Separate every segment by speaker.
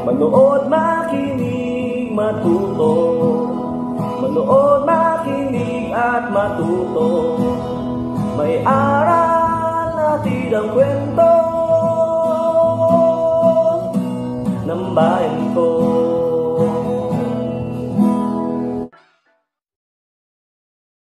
Speaker 1: Manood, makinig, matuto. Manood, makinig at matuto. May aral natin ang kwento ng bayan ko.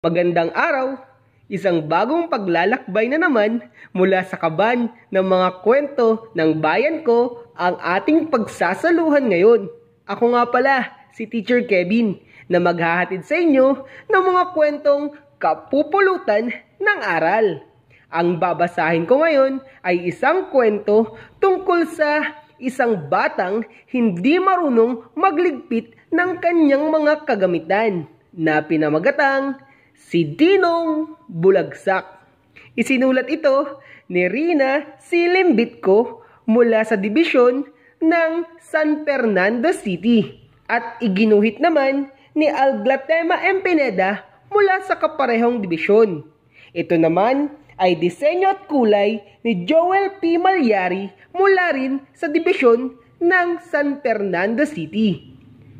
Speaker 2: Magandang araw! Isang bagong paglalakbay na naman mula sa kaban ng mga kwento ng bayan ko ang ating pagsasaluhan ngayon. Ako nga pala, si Teacher Kevin, na maghahatid sa inyo ng mga kwentong kapupulutan ng aral. Ang babasahin ko ngayon ay isang kwento tungkol sa isang batang hindi marunong magligpit ng kanyang mga kagamitan na pinamagatang si Dinong Bulagsak. Isinulat ito ni Rina Silimbitko mula sa dibisyon ng San Fernando City at iginuhit naman ni Alglatema M. Pineda mula sa kaparehong dibisyon. Ito naman ay disenyo at kulay ni Joel P. Malyari mula rin sa dibisyon ng San Fernando City.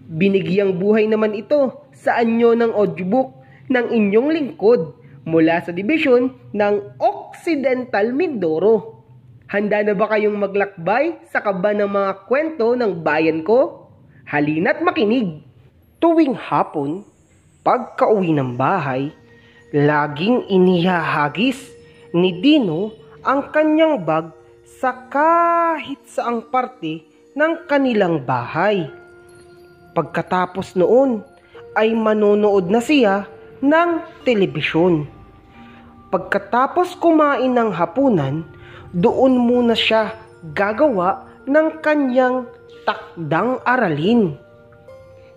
Speaker 2: Binigyang buhay naman ito sa anyo ng audiobook ng inyong lingkod mula sa dibisyon ng Occidental Mindoro. Handa na ba kayong maglakbay sa kaba ng mga kwento ng bayan ko? Halina't makinig! Tuwing hapon, pagkauwi ng bahay, laging inihahagis ni Dino ang kanyang bag sa kahit saang parte ng kanilang bahay. Pagkatapos noon ay manonood na siya ng telebisyon. Pagkatapos kumain ng hapunan, doon muna siya gagawa ng kanyang takdang aralin.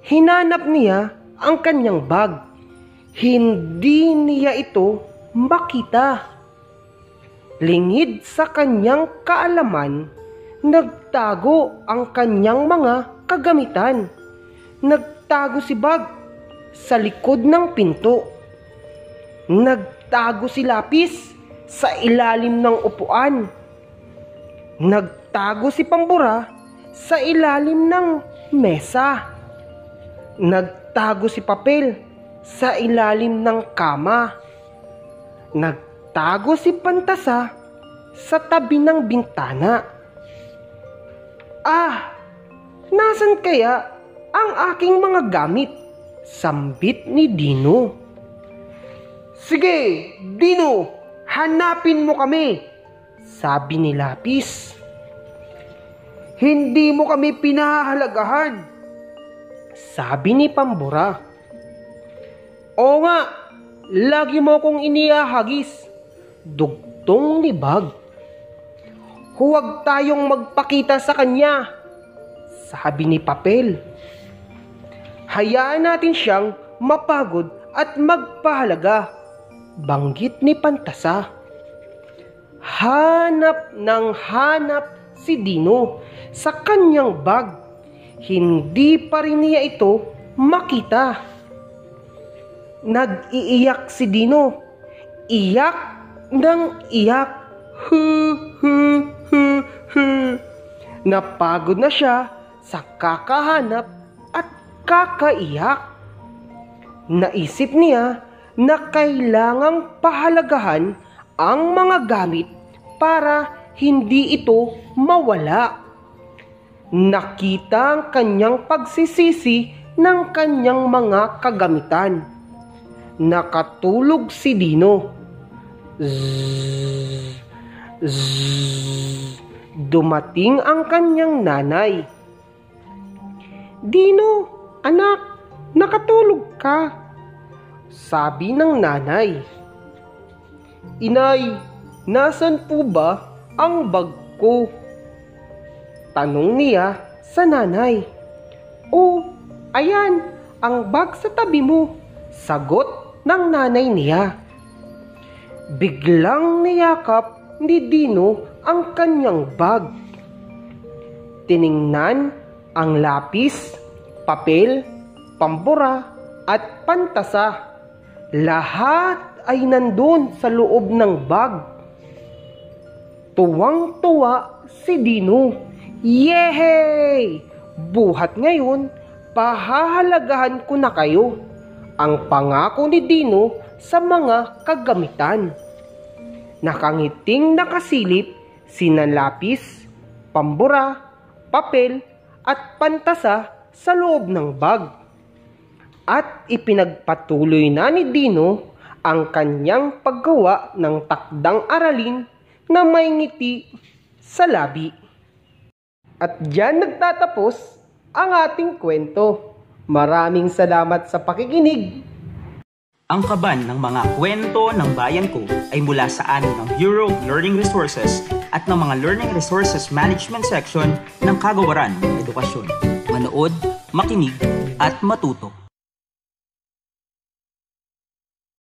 Speaker 2: Hinanap niya ang kanyang bag. Hindi niya ito makita. Lingid sa kanyang kaalaman, nagtago ang kanyang mga kagamitan. Nagtago si bag sa likod ng pinto. Nagtago si lapis sa ilalim ng upuan. Nagtago si pambura sa ilalim ng mesa. Nagtago si papel sa ilalim ng kama. Nagtago si pantasa sa tabi ng bintana. Nasan kaya ang aking mga gamit? Sambit ni Dino. Sige, Dino, hanapin mo kami, sabi ni Lapis. Hindi mo kami pinahahalagahan, sabi ni Pambura. Oo nga, lagi mo kong inihahagis, dugtong ni Bag. Huwag tayong magpakita sa kanya, sabi ni Papel. Hayaan natin siyang mapagod at magpahalaga, banggit ni Pantasa. Hanap ng hanap si Dino sa kanyang bag. Hindi pa rin niya ito makita. Nag-iiyak si Dino. Iyak ng iyak. Napagod na siya sa kakahanap at kakaiyak. Naisip niya na kailangang pahalagahan ang mga gamit para hindi ito mawala. Nakita ang kanyang pagsisisi ng kanyang mga kagamitan. Nakatulog si Dino. Zzz, zzz. Dumating ang kanyang nanay. Dino, anak, nakatulog ka, sabi ng nanay. Inay, nasan po ba ang bag ko? Tanong niya sa nanay. Oh, ayan, ang bag sa tabi mo, sagot ng nanay niya. Biglang niyakap ni Dino ang kanyang bag. Tiningnan ang lapis, papel, pambura at pantasa. Lahat ay nandun sa loob ng bag. Tuwang-tuwa si Dino. Yehey! Buhat ngayon, pahahalagahan ko na kayo. Ang pangako ni Dino sa mga kagamitan. Nakangiting nakasilip sina lapis, pambura, papel at pantasa sa loob ng bag. At ipinagpatuloy na ni Dino ang kanyang paggawa ng takdang aralin na may ngiti sa labi. At diyan nagtatapos ang ating kwento. Maraming salamat sa pakikinig.
Speaker 3: Ang kaban ng mga kwento ng bayan ko ay mula sa amin ng Bureau of Learning Resources at ng mga Learning Resources Management Section ng Kagawaran ng Edukasyon. Manood, makinig at matuto.